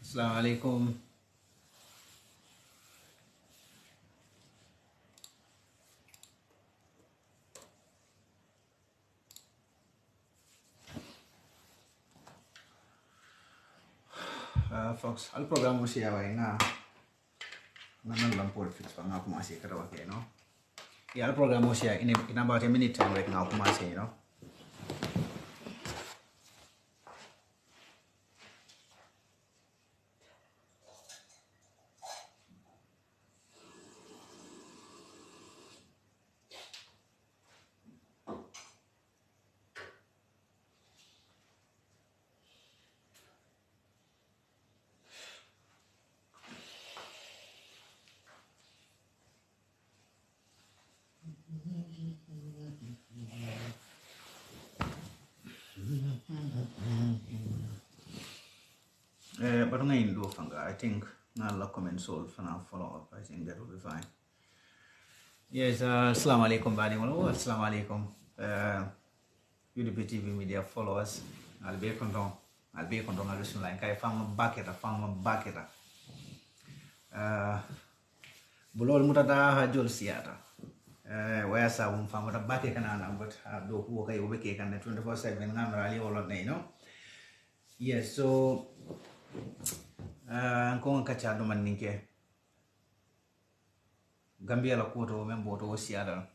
Assalamualaikum. Folks, al program siya wa nga nan lampol fix pa nga kumasi kada wa no. Ya al program siya in about a minute time right now kumasi no. But I'm going to do fanga. I think I'll comment solve and I'll follow up. I think that will be fine. Yes, assalamu alaikum bani wala assalamu alaikum. TV&MEDIA followers. I'll be content. I'll listen like I found back it. Bulol mutada hajol siata. Where sa found a back kana but do who okay ubeke kan 24/7 ngamra ali all day no. Yes, so kung kachado man ninke Gambia la kuto membo to osiada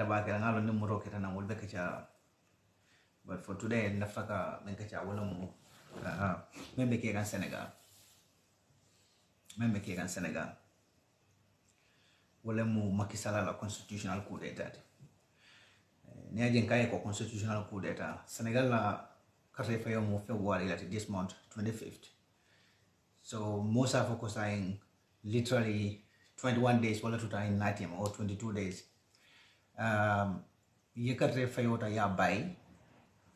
ba kala ngalo numero kita na wolbe kacha, but for today nafaka men kacha wala mo membe ke kan Senegal wala mo makisala la constitutional coup d'etat ne ajen kay ko constitutional coup d'etat Senegal la February this month, 25th. So most are focusing literally 21 days, wala tuta in Natiam or 22 days. Yekatre fayota ya bay,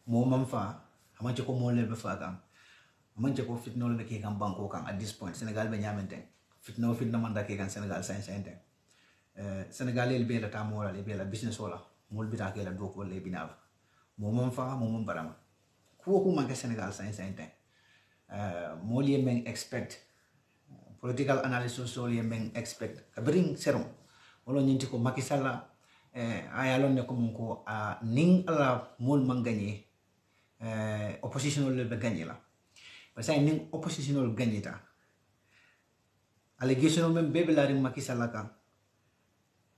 mo mamfa, amanche ko mole befaga, amanche ko fitnol be ke kan banko kan at this point. Senegal be nyamente, fitna manda ke kan Senegal science. Senegal il be la tamora le be la business wala, mol bita ke la doko le binav. Mo mamfa, mo mambarama. Kuoku manke Senegal science. Moli men expect political analysis so men expect kabring serum wolo nyinti ko Macky Sall ayalon ne ko mun ko ning ala mol manganye oppositional le be gagné la parce que ning oppositional gagné ta allegation men bebe la Macky Sall ka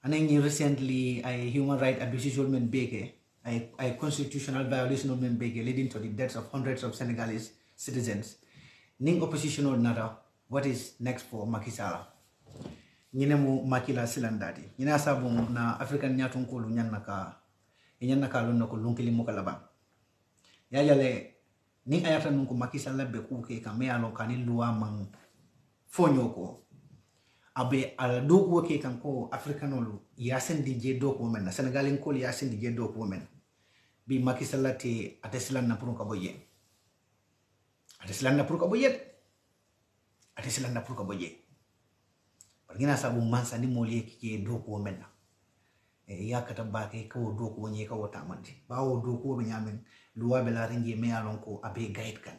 anen recently ay human right abuses men beke a constitutional violation of Mbeke leading to the deaths of hundreds of Senegalese citizens. Ning oppositional nada, what is next for Macky Sall? Nyine mu makila silandati. Nyina sabu na African nyatun kulu nyanaka lono ko lunkili mukalaba. Yajale ni ayata nunku Macky Sall be kuke kame alo kani luwa mang fonyoko. Abe al doku ke kanko Africanolu yasen DJ doku women na Senegalin ko yasen DJ doku women. Bi Macky Sall te atesilan na puru kaboye. Atesilan na puru kaboye. Pergina sabu mansa ni moli ke doku women na. Ya kata bake ko doku wonye ka wota mandi. Bawo doku be nyamen luwa be la ringi me alon ko abe guide kan.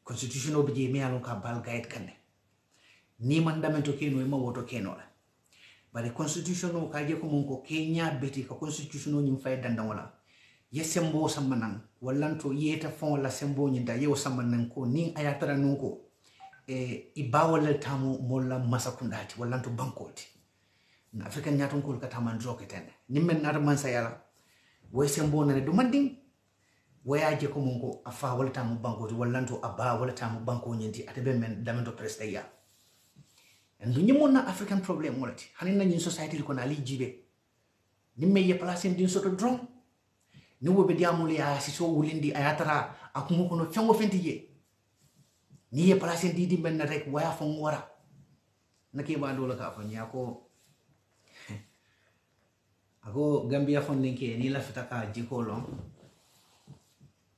Constitution be me alon ka bal guide kan. Ni mandamento keno ima woto keno la. But constitution o kaje ko mon ko Kenya beti ka constitution o nyim fay danda wala. Ye sembo samanan wallanto yeta fon la sembo nyinda ye o samanan ko ning ayatara nunko ibawala tamu molla masakundati wallanto bankoti. Na African nyaton ko kata man joke tene. Nimmen na man sayala. We sembo na do manding wayaje ko mon ko afa wala tamu bankoti wallanto aba wala tamu banko nyinti atebe men damento presdeya. ndu nyimona African problem wolati hanina nyin society ko na li jibe nimme ye place din soto drum ni wobe diamul ya si so wulindi ayatara akumo kono fengo fentije ni ye place di benna rek waya fon wara nake ba dole ka fon ya ko ako Gambia fon linke ni la fitaka jikolo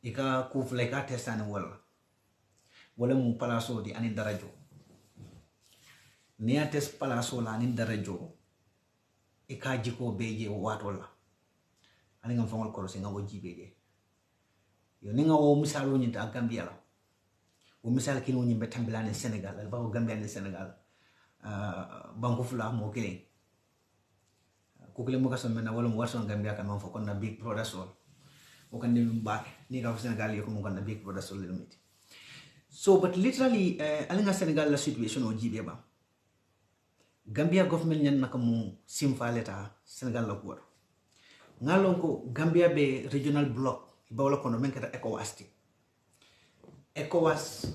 ika kufle ka testane wala mu palaso di anin darajo ni ates palaso la anin darajo ika jiko beje watola ani ngam fongol koro singa woji beje yo ninga wo misalo nyinta Gambia la wo misal kino nyimbe tambila ni Senegal al bawo Gambia ni Senegal banko fula mo kile ko kile mo kaso mena wala mo warson Gambia kan fo kon na big brother sol o kan ni mbak ni ka Senegal yo ko mo kan na big brother sol limit. So but literally alinga Senegal la situation o jibe ba Gambia government nyan naka mu simfa leta Senegal la kuwar ngalon ko Gambia be regional block bawla kono men kata ECOWAS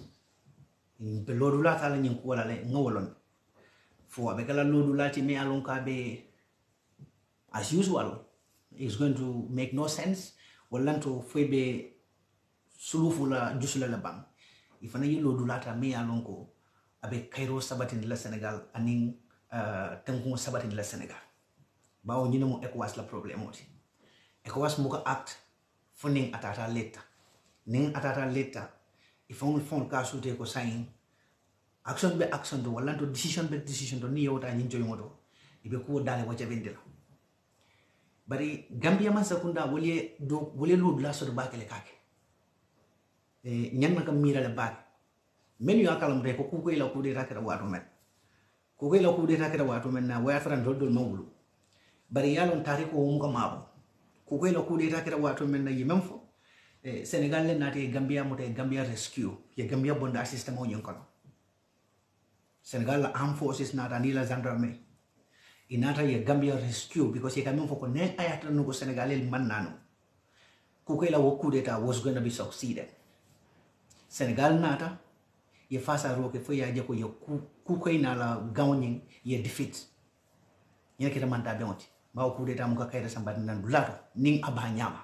be lodu lata la nyin ko wala le ngawolon fo be kala lodu lati me alon ka be as usual it's going to make no sense wallanto fo be sulufula jusula la bang ifana yi lodu lata me alon ko abe Cairo sabatin la Senegal aning tengku sabatin la Senegal bawo ñu ne mo ECOWAS la problème oti ECOWAS mo ko act funding atata leta ning atata leta ifon fon ka sute ko sign action be action do wala to decision be decision do ni yota ñin joy ngodo ibe ko dale wacha bendela bari Gambia man sakunda wole lo la so do bakele kake ñan naka mira le bak men yo akalam re ko ko ila ko de rakata wato men ko ila ko de rakata wato men na waya fran dol mawulu bari yalon tariko mo ko mabo ko ila ko de rakata wato men na yimem fo Senegal le nate Gambia mo te Gambia rescue ye Gambia bonda system o nyon kono Senegal la armed forces nata ni la gendarmerie inata ye Gambia rescue because ye kamem fo ko ne ayata no ko Senegal el mannano ko ila wo coup d'etat was going to be succeeded Senegal nata ye fasa roke fo ya je ko ye ku ko ina la gawning ye defeat ye ke manta be onti ba coup d'etat mo ka kayda samba nan bulato ning aba nyama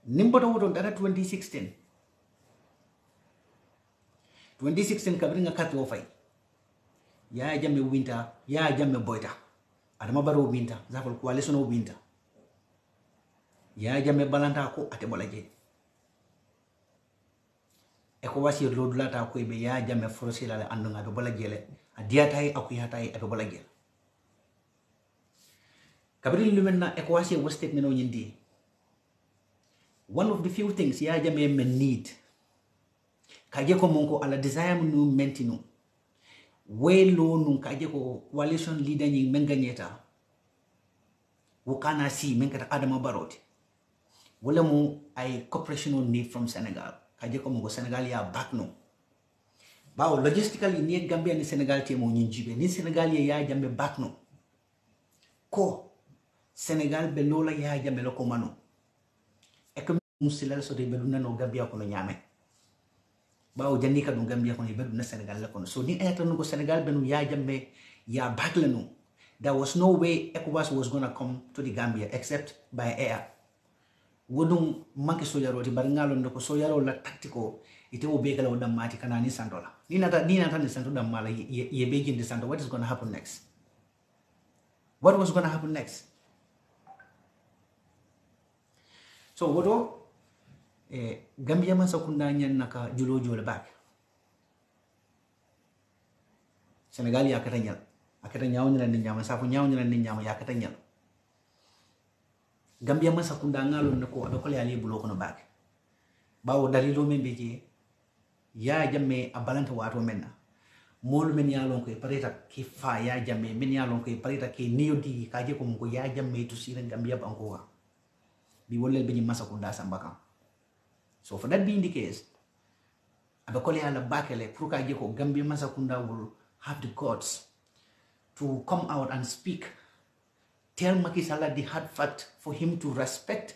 nimboto woton dara 2016 kabri nga katwo fay ya jamme winter ya jamme boyta adama baro winter zafal coalition o winter ya jamme balanta ko ate bolaje e ko wasi lodulata ko be ya jamme frosila le andunga be bolajele adiata akuyata e be bolajele kabri lumenna e ko wasi wo statement o nyindi. One of the few things ya jame men need kaje ko monko ala desire nu mentino we lo nu kaje ko coalition leader ni menganyeta wukana si menkata Adama Baroti wala mu ay cooperation need from Senegal kaje ko monko Senegal ya back no bawo logistically ni Gambia ni Senegal te mo nyinjibe ni Senegal ya jame back no ko Senegal be lola ya jame lo ko mano musilal so de beduna no Gambia ko no nyame bawo janni ka no Gambia ko ni beduna Senegal la ko so ni ayata no Senegal benu ya jamme ya bagle no there was no way ECOWAS was going to come to the Gambia except by air wodum manke so yaro ti bar ngalo ndoko so yaro la tactico ite wo begala wodam mati kana ni sandola ni nata ni santo dam mala ye begin the santo what is going to happen next what was going to happen next so wodo Gambia man sakunda nyan naka julo jole bak Senegal ya kata nyaaw nyala ni nyama safu nyaaw nyala ni nyama ya kata nyal Gambia man sakunda ngalo nako abe ko ali bulo ko no bak bawo dalilo men beje ya jamme abalanta wato menna mol men yalon ko pareta ki fa ya jamme men yalon ko pareta ki niyodi kaje ko mo ya jamme to siren Gambia banko wa bi wolle be ni masakunda sambaka. So for that being the case, abakole ala bakele pruka jeko Gambia Masakunda will have the guts to come out and speak. Tell Macky Sall the hard fact for him to respect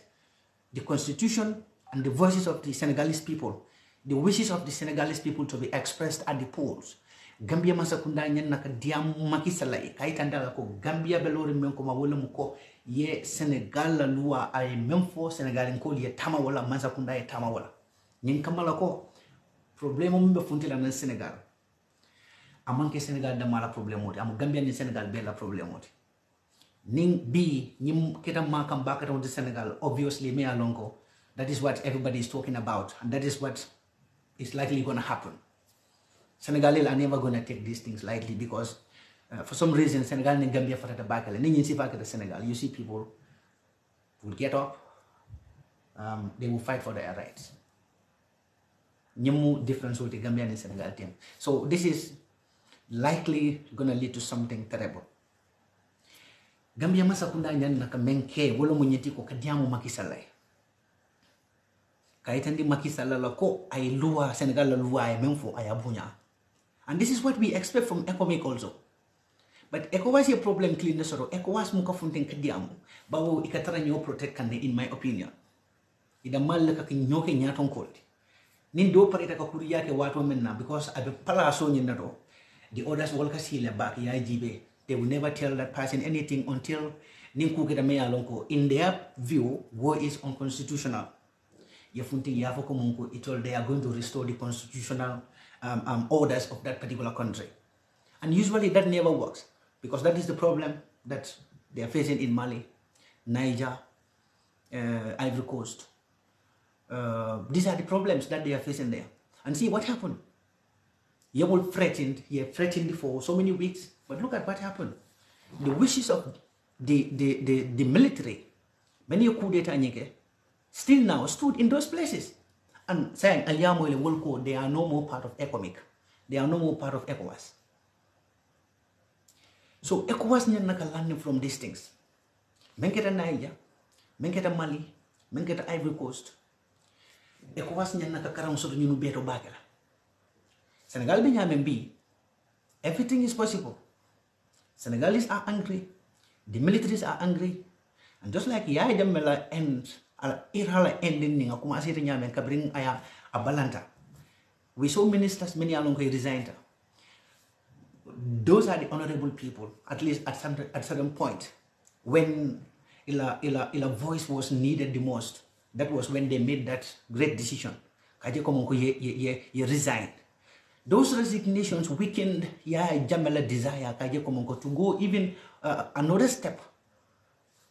the constitution and the voices of the Senegalese people. the wishes of the Senegalese people to be expressed at the polls. Gambia masakunda nyen naka diam Macky Sall kaitanda ko Gambia belori men ko mawole muko ye Senegal la loi ay memfo Senegal ko ye tama wala masakunda ye tama wala nyin kamala ko problème mbe funtila na Senegal amanke Senegal da mala problème moti am Gambia ni Senegal be la problème moti ning bi nyim kita makam bakata on Senegal obviously me alongo that is what everybody is talking about and that is what is likely going to happen. Senegalese are never going to take these things lightly because for some reason Senegal and Gambia for the back Senegal you see people will get up, they will fight for their rights. Nyamu difference with the Gambia and Senegal team. So this is likely going to lead to something terrible. Gambia masakunda nyan naka menke wolo munyeti ko kadiamu Macky Sall kaitandi Macky Sall la ko ay loi Senegal la loi ay memfo ay abunya. And this is what we expect from ECOMIC also. But ECOWAS is a problem clean soro. ECOWAS muka funting kadiamu. Bawo ikatara nyo protect kande in my opinion. Ida mal ka kinyoke nyaton kolti. Nindo parita ka kuriya ke watu menna because abe pala so nyina do. The others will kasile back ya jibe. They will never tell that person anything until ninku kita me alonko. In their view, war is unconstitutional. Yafunting yafoko munku itol they are going to restore the constitutional orders of that particular country. And usually that never works because that is the problem that they are facing in Mali, Niger, Ivory Coast. These are the problems that they are facing there. And see what happened. He threatened for so many weeks, but look at what happened. The wishes of the military, many coup d'etat still now stood in those places. And saying, they are no more part of ECOMIC. They are no more part of ECOWAS. So ECOWAS is not learning from these things. Menketa Niger, Menketa Mali, Menketa Ivory Coast. ECOWAS is not karang so you beto bagala. Senegal be everything is possible. Senegalese are angry, the militaries are angry, and just like Yaya Jammeh ends. Ending bring a balanta. We saw ministers many along resigned. Those are the honorable people, at least at certain point, when ila voice was needed the most. That was when they made that great decision. Ye resigned. Those resignations weakened Yaya Jammeh desire to go even another step.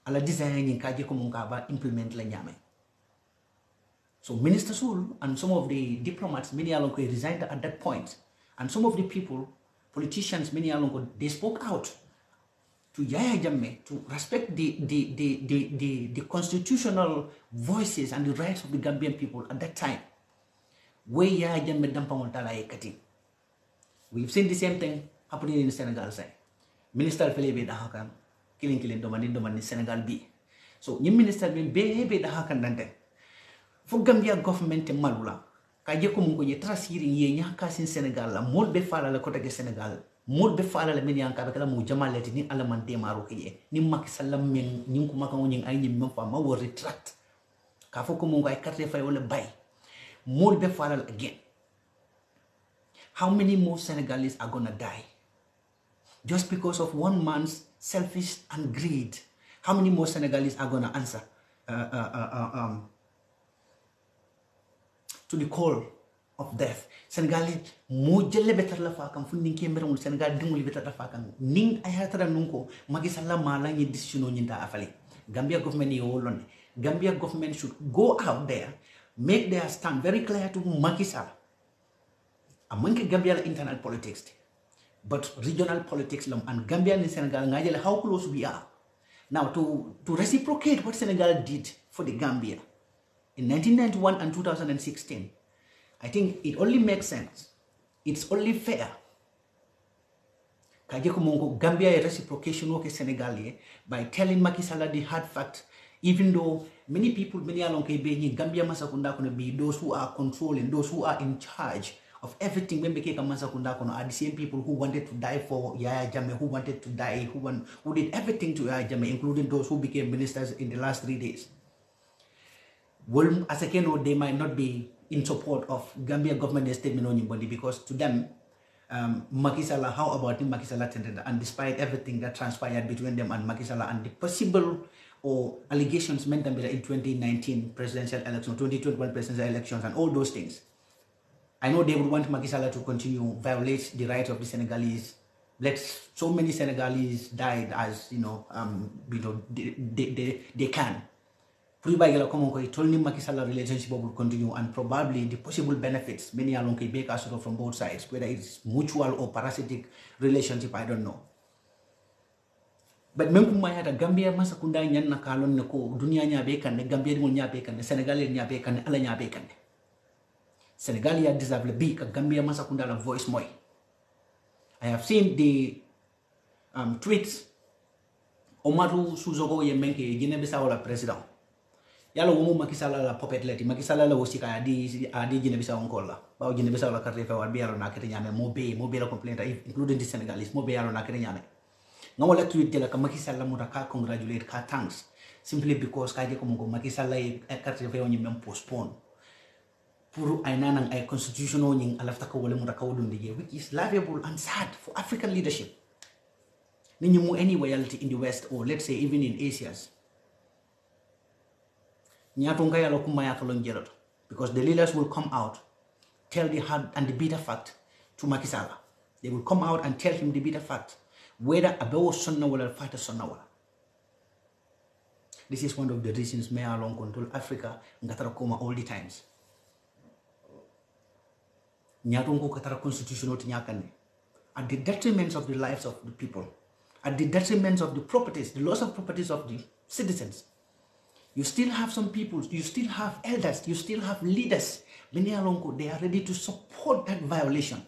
Ala designing kaje komunga implement la nyame. So Minister Sul and some of the diplomats many along resigned at that point, and some of the people, politicians many along they spoke out to Yaya Jammeh to respect the constitutional voices and the rights of the Gambian people at that time. Where Yaya Jammeh dampamol tala ekati. We've seen the same thing happening in Senegal side. Minister 𝒂𝒄𝒏 dahakan. Killing domani Senegal B. So new minister be da hakan dante. For Gambia government malula. Kaje ko mungo ye trasiri ye nyaka sin Senegal la mol be fala la kota ke Senegal. Mol be fala la men yanka be kala mu jamalati ni alamante maro ke ni Macky Sall men ni ko maka woni ay ni men fa ma wo retract. Ka fo ko mungo ay carte fay wala bay. Mol be fala again. How many more Senegalese are gonna die? Just because of one man's selfish and greed. How many more Senegalese are going to answer to the call of death? Senegalese mujelle betar la fakam funding kemerong Senegal dinguli betar la fakam ning ayatara nunko Macky Sall mala ni decision nyinta afali. Gambia government yolone. Gambia government should go out there, make their stand very clear to Macky Sall. Among Gambia internal politics. But regional politics and Gambia and Senegal, how close we are. Now, to reciprocate what Senegal did for the Gambia in 1991 and 2016, I think it only makes sense. It's only fair. Gambia reciprocation work Senegal by telling Macky Sall the hard fact, even though many people, many along Gambia masakunda kono be those who are controlling, those who are in charge of everything when became Masakunda are the same people who wanted to die for Yaya Jammeh, who wanted to die, who did everything to Yaya Jammeh, including those who became ministers in the last 3 days. Well, as I know, they might not be in support of Gambia government statement on body, because to them, Macky Sall, how about Macky Sall attended, and despite everything that transpired between them and Macky Sall and the possible or allegations meant in 2019 presidential election, 2021 presidential elections, and all those things, I know they would want Macky Sall to continue violate the rights of the Senegalese. Let so many Senegalese died as they can. Macky Sall relationship will continue, and probably the possible benefits many along from both sides, whether it's mutual or parasitic relationship, I don't know. But Memkumaya Gambia Masakunda Yan Nakalon Nako, Dunia Nyabekan, the Gambian Nyabekan, the Senegalese Nyabekan, Ala Nyabekan. Senegalia 𝒂𝒄𝒄𝒏𝒏, a Gambia Masakunda voice moi. I have seen the tweets Omaru Suzogo Yemenke, Guinea-Bissau president. Yalo wumu Macky Sall la puppet leti Macky Sall la wosika adi Guinea-Bissau onkola ba Guinea-Bissau la carte fa bialo na kete nyame mo be la complaint including the Senegalese mo be yalo na kete nyame ngamola tweet de la Macky Sall mo ka congratulate ka thanks simply because ka je ko mo Macky Sall la carte fa woni même postpone pour ay nanang ay constitutional nying alafta ko wala mo ka wolundi which is laughable and sad for African leadership ninyi mo any royalty in the West, or let's say even in Asia's. Because the leaders will come out, tell the hard and the bitter fact to Macky Sall. They will come out and tell him the bitter fact, whether Abewo Sonna will fight a Sonna. This is one of the reasons may along control Africa Ngatarakoma all the times. Nyatungo Katara constitutional Tinyakane, at the detriment of the lives of the people, at the detriment of the properties, the loss of properties of the citizens. You still have some people, you still have elders, you still have leaders. Many along they are ready to support that violation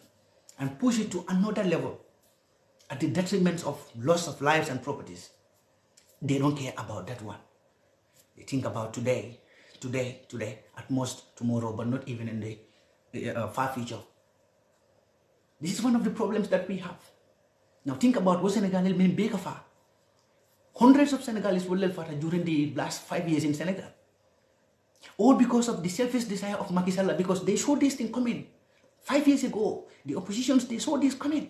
and push it to another level at the detriment of loss of lives and properties. They don't care about that one. They think about today, at most tomorrow, but not even in the far future. This is one of the problems that we have. Now think about what Senegal mean big of. Hundreds of Senegalese were left during the last 5 years in Senegal. All because of the selfish desire of Macky Sall, because they saw this thing coming. 5 years ago, the oppositions, they saw this coming.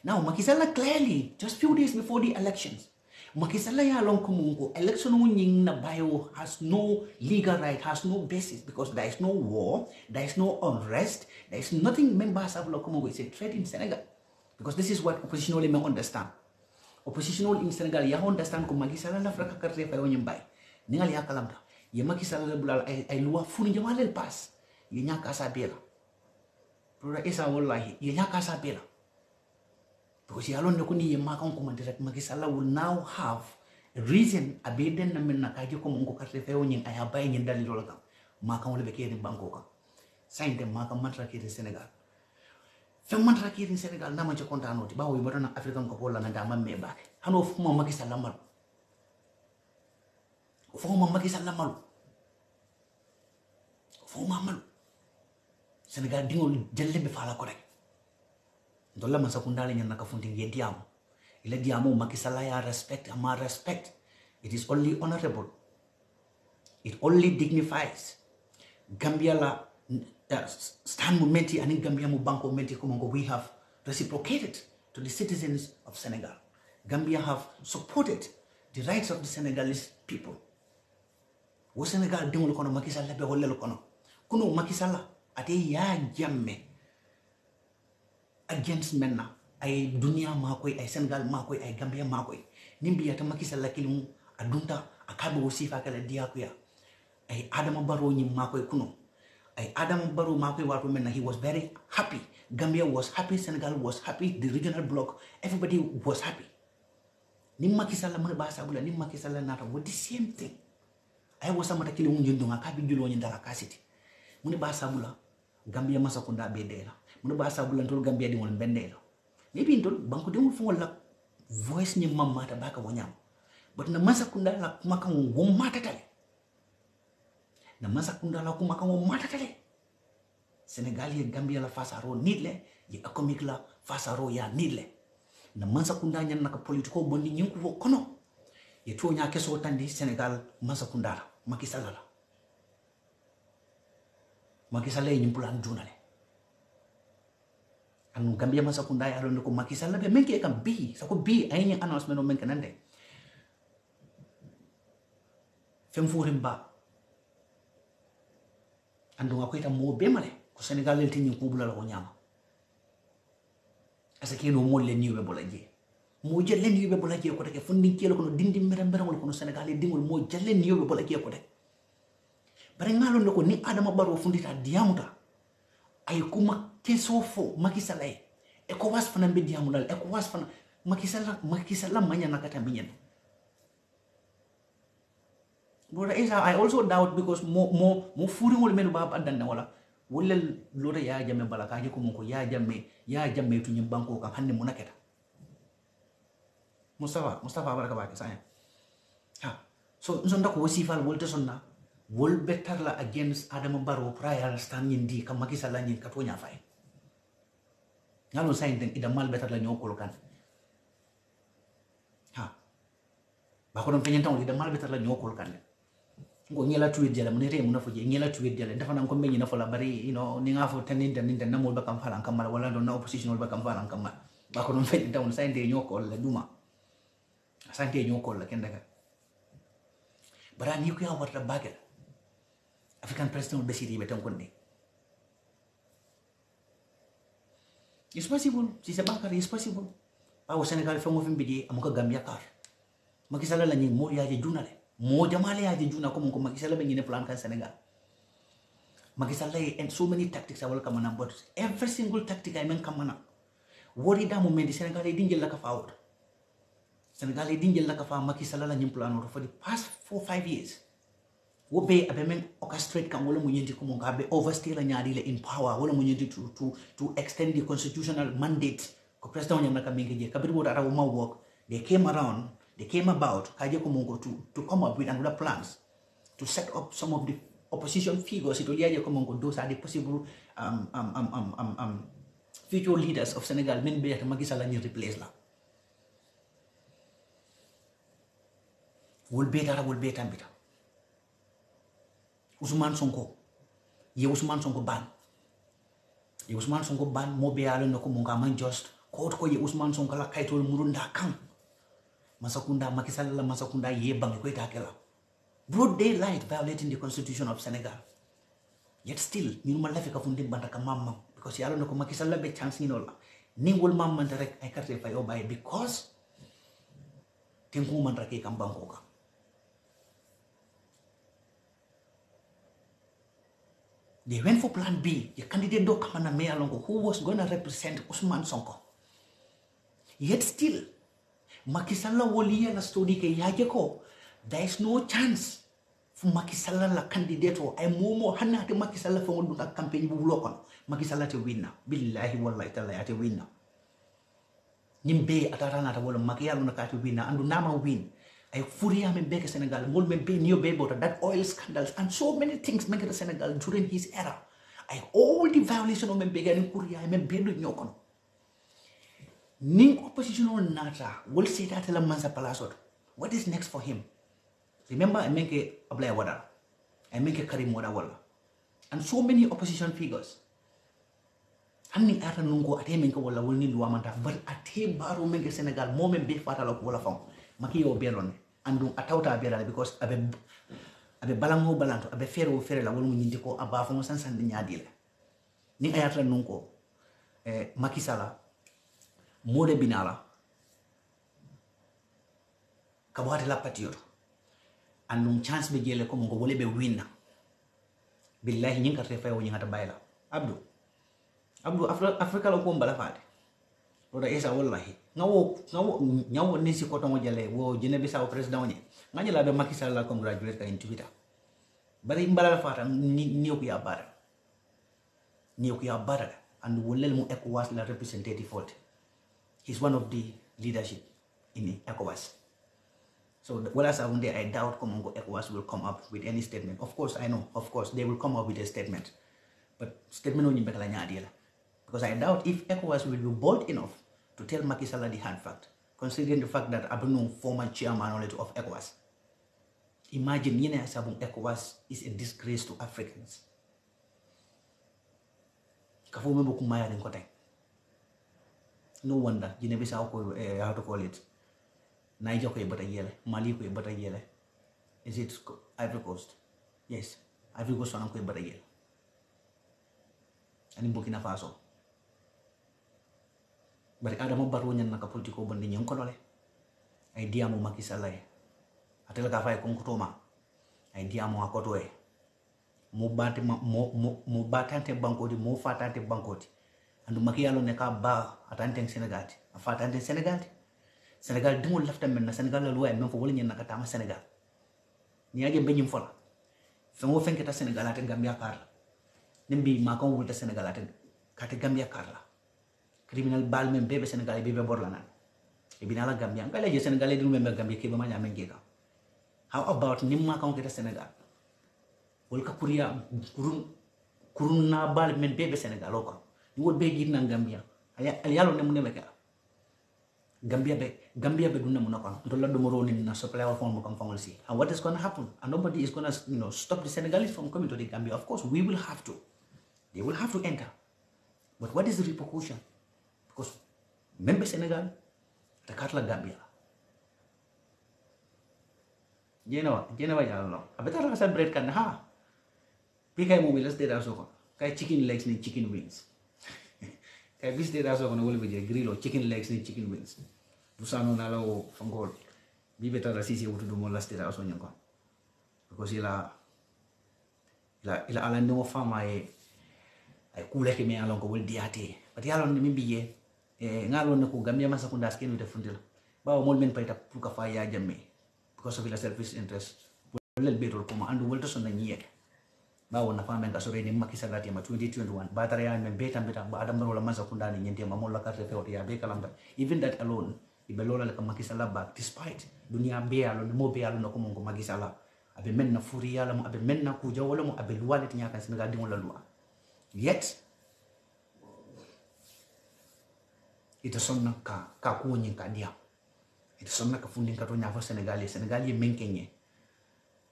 Now, Macky Sall clearly, just few days before the elections, Macky Sall along Kumungo, election na bio has no legal right, has no basis, because there is no war, there is no unrest, there is nothing members of Kumungo is a threat in Senegal. Because this is what oppositional may understand. Oppositional in Senegal, ya understand ko Macky Sall la fraka karte fa yonyum bay. Ningal ya kalamta. Ye Macky Sall la bulal ay loi funi jamalel pass. Ye nyaka sa bela. Pura isa wallahi, ye nyaka sa bela. Because ya lon ne ko ni ye makon ko direct Macky Sall will now have a reason abeden na men nakaji ko mongo karte fa yonyum ay bay nyi dali lolaka. Makon wala be kede banko ka. Sainte makon matra kede Senegal. Femman rakir in Senegal na mancha kontano ti bawo ibara na African ko pola na dama me ba hano fuma Macky Sall mal fuma Macky Sall mal fuma mal Senegal dingol jelle be fala ko rek dolla man sakundale nyen naka funti nge diamo ile diamo Macky Sall ya respect ama respect. It is only honorable, it only dignifies Gambia la stand momenti and Gambia mu banko menti kumongo. We have reciprocated to the citizens of Senegal. Gambia have supported the rights of the Senegalese people. Wo Senegal dingol kono Macky Sall be hollelo kono kuno Macky Sall ate ya jamme against menna ay dunia makoy ay Senegal makoy ay Gambia makoy nimbi yata Macky Sall kilum adunta akabe wosifa kala diakuya ay Adama Barrow nyim makoy kuno. Adam Barrow he was very happy. Gambia was happy, Senegal was happy, the regional bloc, everybody was happy. Nimma kisala mana bahasa bula, nimma kisala nata, what the same thing. I was sama takili unjundunga, kabi julo nyindala kasiti. Muni bahasa bula, Gambia masa kunda bedela. Muni bahasa bula ntol Gambia di won bendela. Maybe ntol banku demu fungo la voice ni mama ta baka wanyam. But na masa kunda la kumaka ngomata tale. Na masa kunda la kumaka ngomata tale. Senegal ye Gambia la fasaro nidle, ye economic la fasaro ya nidle. Na masa kunda nyan naka politiko bondi nyinku vo kono. Ye tuo nya keso tandi Senegal masa kunda Macky Sall la. Macky Sall yi plan junale anu Gambia masa kunda ya ron ko Macky Sall be menke kam bi sa ko bi ay ni announcement no menke nande fem furim ba andu nga ko ita mo be male ko Senegal le tinni ko bula ko nyama asa ke no mo le niwe bolaje mo jelle niwe bolaje ko take fundi kelo ko dindi mere mere ko no Senegal le dingol mo jelle niwe bolaje ko take bare ngalon ko ni Adama Barrow fundita diamuta ay kuma keso fo Macky Sall e ko was fana be diamulal e ko was fana Macky Sall manya nakata minyen. But I also doubt because more furi wol menu bab adanna wala wala lore ya jamme balaka ko mon ko ya jamme tu nyim banko kam hande mo naketa Mustafa baraka bake sa ha so nzonda ko wasifal wolta sonna wol better la against Adama Barrow prior stand nyindi kam Macky Sall nyin ka to nya fay ngalo sayin den ida mal better la nyokol kan ha ba ko don fenyen taw ida mal better la nyokol kan ngo ngela tweet jala mun re mun na fuje ngela tweet jala dafa nan ko meñi na fola bari ni nga fo tanin den namol ba kam falan kam wala don na opposition ba kam falan kam ba ko don fenyen taw sayin de nyokol la duma sayin de nyokol la ken daga bara ni ko ya warta bagel African president besiri betam konde. It's possible. Si Bakar is possible. Awo Senegal fa mo fimbi amuka Gambia kar. Macky Sall la ñi mo yaaje juna le. Mo jamale yaaje juna ko ko Macky Sall be ñine plan kan Senegal. Macky Sall and so many tactics awal kamana but every single tactic I men kamana. Wori da mo mendi Senegal e dingel la ka fa awd. Senegal e dingel la ka fa Macky Sall la ñim plan for the past 4-5 years. Wobe abemen orchestrate kam wala mu ñenti ko mo ngabe overstay la ñaari le in power wala mu ñenti to extend the constitutional mandate ko president ñam naka mingi je kabir wo dara wo ma work they came about kaje ko mo to come up with another plans to set up some of the opposition figures it liaje ko mo those are the possible future leaders of Senegal men be Macky Sall ñu replace la wol be tambita Ousmane Sonko ban mo be yalo nako mo ngama just ko ye Ousmane Sonko la kaytol murunda kan masakunda Macky Sall la masakunda ye bang ko itakela broad daylight violating the constitution of Senegal yet still ñu ma la feka fundi banda ka mamma because yalo nako Macky Sall be chance ni la ningol mamma rek ay carte fay o baye because tenku man rake kam banko ka they went for plan B. The candidate do Kamana Mealongo who was going to represent Ousmane Sonko. Yet still, Macky Sall woliya la story ke yajeko. There is no chance for Macky Sall la candidate or ay momo hanna te Macky Sall fa ngondu ka campaign bu lokon. Macky Sall te winna. Billahi wallahi ta'ala te winna. Nimbe atarana ta wala Macky Sall na ka te winna andu nama win. I fully am in Beke Senegal, more men be new baby that oil scandals and so many things make the Senegal during his era. I all the violation of men bega in Korea, I mean Bedu Nyokon. Ning opposition on Nata will say that la Mansa Palasot. What is next for him? Remember, I make a Ablaya Wada, I make a Karim Wada Walla, and so many opposition figures. Hanni ata nungo ate menke wala wulni luamanta, but ate baro menke Senegal, moment be fatal of wala fong. Maki yo belon andu atawta belala because abe balango balanto abe fere la wolu nyindi ko aba fo sansan de nyaadile ni ayatra nunko Macky Sall mode binala kabwate la patriote andu chance be jele ko ngo wole be winna billahi nyinga te fay wo nyinga ta bayla abdu afrika lo ko mbala faade Roda esa wallahi ngawo nisi ko tongo jale wo jene bisa president ni ngani la be Macky Sall la congratulate ka in Twitter bari mbala fata ni ko ya bara and wolel mu ECOWAS la representative fault he's one of the leadership in ECOWAS so wala sa one day I doubt Komongo ECOWAS will come up with any statement of course I know they will come up with a statement but statement oni betala nyaadi la because I doubt if ECOWAS will be bold enough to tell Macky Sall the hard fact, considering the fact that Abunu, former chairman of ECOWAS. Imagine ECOWAS is a disgrace to Africans. Kafu membo kumaya den kote. No wonder Guinea-Bissau ko how to call it. Niger ko bata yele, Mali ko bata yele. Is it Ivory Coast? Yes, Ivory Coast ko bata yele. Ani Burkina Faso. Bari Adama Barrow nyan naka politiko bandi nyan ko dole. Ay diamo Macky Sall ay. Atela ka fay ko kutoma. Ay diamo akoto e. Mo batante bankoti mo fatante bankoti. Andu Macky yalo ne ka ba atante Senegal. Afatante Senegal. Senegal dingol lafta men na Senegal la luwa men fo wala nyen naka tama Senegal. Ni aje benyim fola. Fengo fenketa Senegal ate Gambia karla. Nimbi makon wulta Senegal ate kate Gambia karla. Criminal bal men bebe Senegal bebe borlana. E binala Gambia ngala je Senegal dinu membe Gambia ke ba ma nyame ngeka. How about nimma kan kita Senegal? Wol ka kuriya kurun na bal men bebe Senegal ko. Ni wol be gidna Gambia. Aya yalo ne muneme ka. Gambia be dunna munaka. Ndola do moro ni na supply of form kan fangol si. And what is going to happen? And nobody is going to stop the Senegalese from coming to the Gambia. Of course, we will have to. They will have to enter. But what is the repercussion? Because member Senegal, the Katla Gambia. Jena ya Allah. Abeta rasa bread kan ha. Pikai mo bilas dera so ko. Kai chicken legs ni chicken wings. Kai bis dera so ko no wolbe je grillo chicken legs ni chicken wings. Busano na lo fangol. Bibeta rasisi wutu do mo las dera so nyanko. Because ila ala no fama ay kule ke me alon ko wol diate. But yalon ni biye ngalo na ko Gambia masa kunda skin with fundila. Bawo mol men payta pour ka fa ya jamme. Because of the selfish interest, well, better come and will to son the year. Bawo na fama ka sore ni Macky Sall ati ma 2021. Batara ya men beta ba adam rola masa kunda ni nyente ma molla ka refe ya be kalamba. Even that alone, ibelola le ka Macky Sall back despite dunia be alon mo be alon ko mon ko Macky Sall. Abe men na furi yala mo abe men na ku jawolo mo abe luwa le tinya kan Senegal di wala luwa. Yet ito son na ka ku nyin ka dia. Ito son na ka funding ka to nya fo Senegal ye menkenye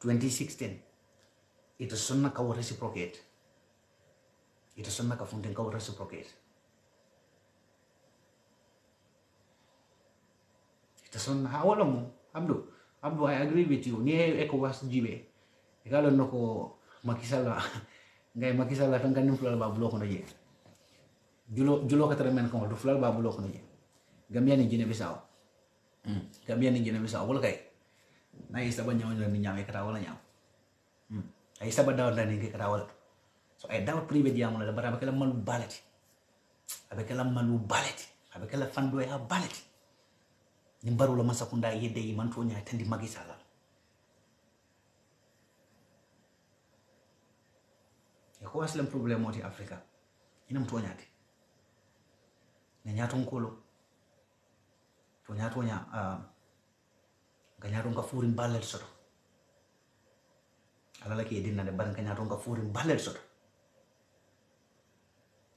2016 ito son na ka reciprocate. Ito son na ka funding ka reciprocate. Ito son na wala mo Abdu, I agree with you. Ni 𝒂𝒄𝒄𝒆𝒔. Kalau noko Macky Sall ngai Macky Sall tan kan fulal ba bulo kono ye. Julo ka tere men ko do fulal ba bulo kono ye. Gambia ni Guinea-Bissau. Gambia ni Guinea-Bissau wala kay. Na isa ba nyaw ni nyame kata wala nyaw. Ay isa ba daw ni kata wala. So ay daw privé diamo la bara bakala malu balati. Abekala malu balati. Abekala fando ya balati. Ni mbaru la masakunda yede yi man to nya tandi Macky Sall. Ko aslam problem moti Africa ina mtu nyati na nyaton kolo to nyato nya ganyaton ka furin ballet soto ala ke dinna de ban ganyaton ka furin ballet soto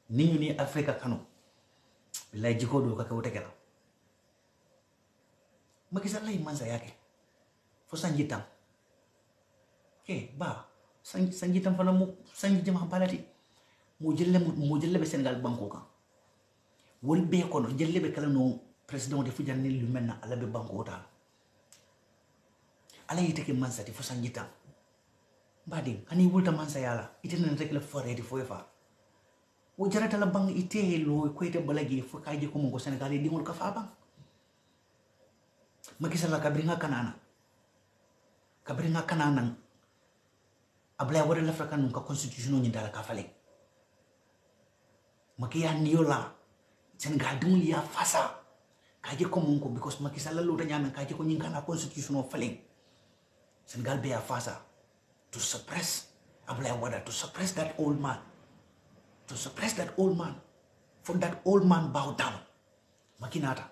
ni Africa kanu billahi jiko do ka wote kala Macky Sall lay manza yake fo sanjitam ke ba sanjitam fana mu sanjitam balati mu jelle be Senegal banko kan wol be kono jelle be kala no president de fujanni lu menna ala be banko ta ala yite ke manza ti fo sanjitam badi ani wulta manza yala itene rek la foré di fofa wo jarata la bang ite lo ko ite balagi fo kaje ko mo Senegal di ngol ka fa bang Macky Sall kabringa kanana abla wala la frakan ka constitution ni dala ka fale Macky ya niola Senegal dum ya fasa kaje ko mon ko because Macky Sall lo tanya men kaje ko nyin kana constitution of fale Senegal be ya fasa to suppress abla wala to suppress that old man for that old man bow down Macky nata.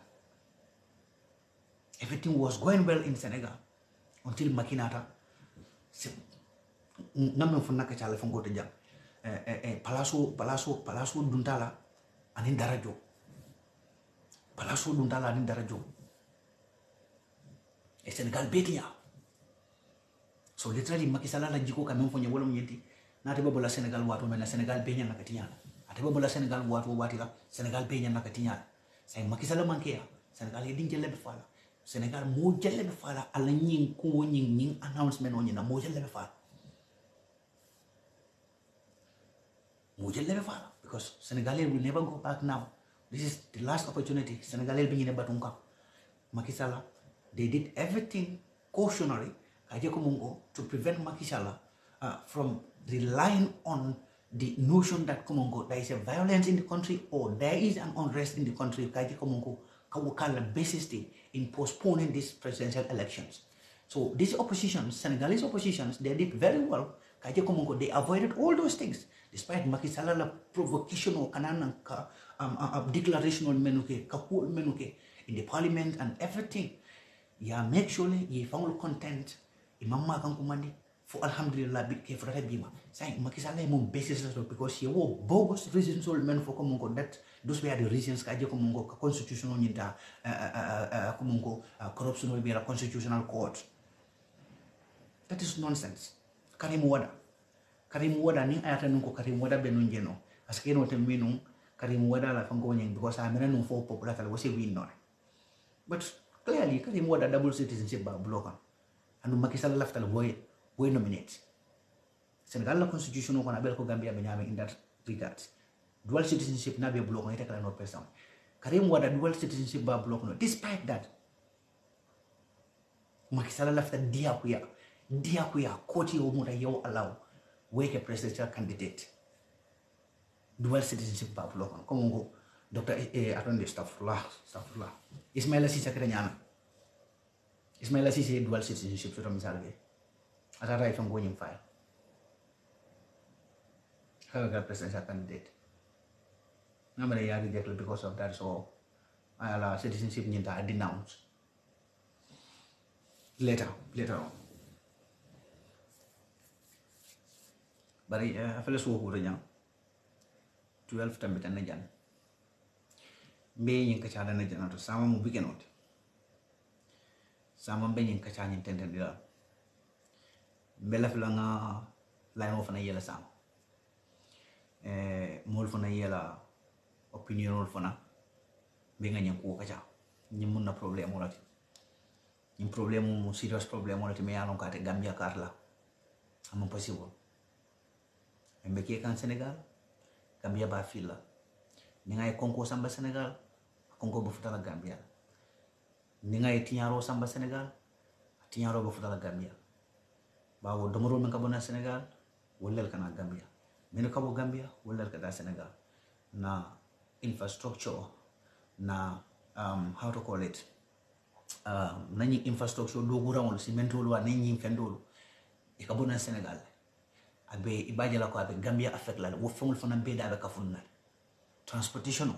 Everything was going well in Senegal until Macky nata namen fo nakka chala fongo to jam palaso duntala anin darajo e Senegal betia so literally Macky Sall la jiko kam fo nyewolo nyenti nata be bola Senegal wato men Senegal be nyana katinya ate ateba bola Senegal wato watila Senegal be nyana katinya say Macky Sall manke Senegal ye din jelle be fala Senegal mo jelle be fala ala nyin ko nyin announcement on nyina mo jelle be fala because Senegalese will never go back now. This is the last opportunity. Senegalese being in a batunka. Macky Sall, they did everything cautionary to prevent Macky Sall from relying on the notion that there is a violence in the country or there is an unrest in the country. Basis in postponing these presidential elections. So these oppositions, Senegalese oppositions, they did very well. They avoided all those things. Despite Macky Sall provocation or declaration on menuke in the parliament and everything. Yeah, make sure you found content. Imamma kan kumandi for alhamdulillah bit ke frata bima. Say Macky Sall mum basis because he wo bogus reasons all men for komungo that those were the reasons kaje komungo constitutional nyinta komungo corruption will be a constitutional court. That is nonsense. Karim Wada ni ayata nunko Karim Wada benunjeno. Askeno temminung Karim Wada la fangonyeng because I mean for popular was a win non. But clearly Karim Wada double citizenship by blocker. And Macky Sall left al way nominate. Senegal la constitution no kana belko Gambia benyame in that regard. Dual citizenship na be block no ite kala no person. Karim Wada dual citizenship by block no. Despite that, Macky Sall left dia kuya koti omura yo allow wake a presidential candidate dual citizenship ba block comme ngo Dr. Attendez Stafrullah Ismaila Cissé Kerenyana Ismaila Cissé dual citizenship so misal ge atara ifam go nyim file how presidential candidate namare ya reject because of that, so ala citizenship nyinta denounce later on. Bari afele so ko renya 12 tambe tan jan be yin ka chada na jan to sama mu bikenot sama be yin ka chanya tenden dira bela flanga line of na yela sama mol fana yela opinion fana be nga nyanku ka cha nyimun na problem wala nyim problem serious problem wala me yalon ka te Gambia karla am possible mbeke kan Senegal Gambia ba fila ni ngay konko samba Senegal konko bu futala Gambia ni ngay tiñaro samba Senegal tiñaro bu futala Gambia bawo domoro men ka bona Senegal wolal kana Gambia men ka bo Gambia wolal ka da Senegal na infrastructure na how to call it nani infrastructure do gurangol cimento lo nani fendolo e ka bona Senegal abe ibaje la ko abe Gambia affect la wo fongol fana be da be kafunna transportation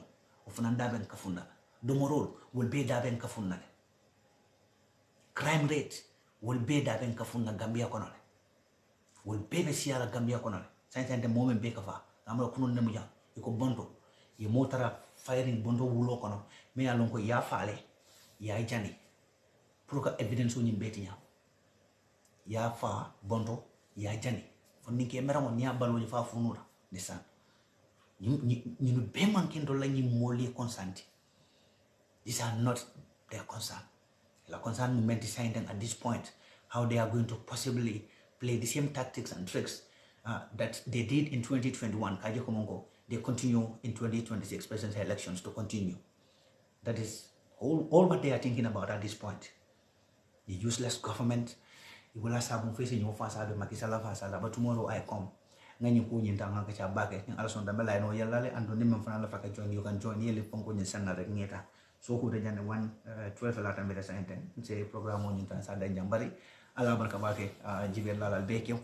o fana da ben kafunna domorol wol be da ben kafunna crime rate wol be da ben kafunna Gambia kono wol be be siara Gambia kono sainte moment be ka fa amro kunon ne muja iko bonto ye motara firing bonto wulo kono me alon ko ya faale ya jani pour que evidence o nyimbe tinya ya fa bonto ya jani fonni ke mera mon nya balo fa funura desan ñu be mankin do lañi moli consent. These are not their concern. La concern movement deciding at this point how they are going to possibly play the same tactics and tricks that they did in 2021 kaje komongo they continue in 2026 presidential elections to continue. That is all what they are thinking about at this point. The useless government. You will have to face in your face of Macky Sall but tomorrow I come. Ngani ko nyinta ngaka cha bake ng alson da bela no yalla ando ni man fana la faka join you can join yele ponko nyin sanna rek ngeta so ko de jande 12 la tambe sa enten c'est programme on nyinta sa da jambari ala barka bake jibe lala beke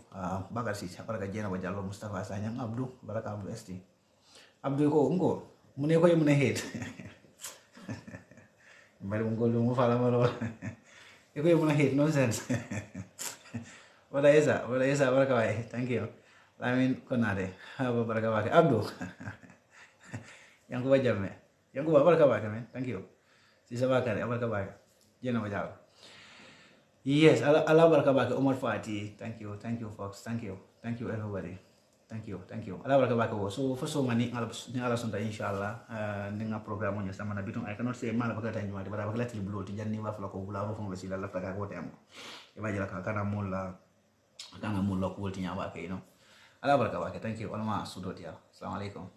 bakar si barka jena wa jallo Mustafa Sanyang Abdou baraka Abdou ST Abdou ko ngo mune ko yumne head bari ngo lu mu fala malo ko yumne head nonsense. What is that? Baraka. Thank you. Lamin konade. Haba baraka bake. Abdul. Yang ku wajam me. Yang ku baraka bake me. Thank you. Sisa bakare baraka bake. Jena wajal. Yes, ala baraka bake Omar Fati. Thank you folks. Thank you everybody. Thank you. Ala baraka bako. So for so many ala sonta inshallah ninga program on sama na bitung I cannot say mala bakata nyuma de bara bakala til blow ti janni wa fala ko bula ro fon wasila la faka ko tem. E ba jala kana mulla ko wolti nyaba ke no. Ala baraka bako. Thank you. Alma sudot ya. Assalamu alaikum.